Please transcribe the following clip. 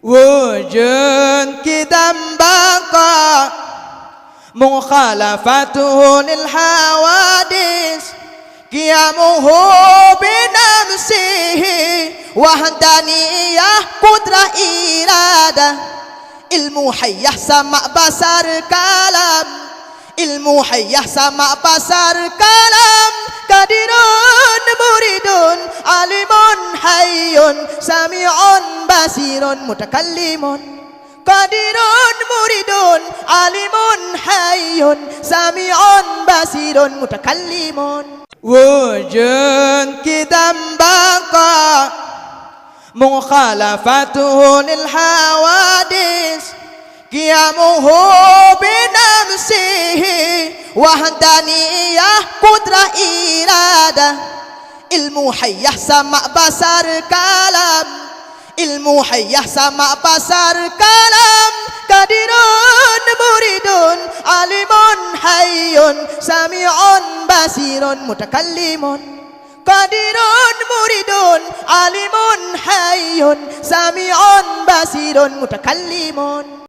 wujud kita baqa mukhalafatuhu lil hawadis qiyamuhu binafsihi wahdaniyah qudrah iradah ilmu hayyah sama basar kalam ilmu hayyah sama basar kalam kadirun muridun alimun hayyun sami'un basirun mutakallimun qadirun muridun alimun hayyun sami'un basirun mutakallimun wujud kita baqa mukhalafatuhu lil hawadis qiyamuhu binafsihi wahdaniyah qudrah iradah ilmu hayyah sama basar kalam ilmu hayyah sama basar kalam kadirun muridun alimun hayyun sami'un basirun mutakallimun qadirun muridun alimun hayyun sami'un basirun mutakallimun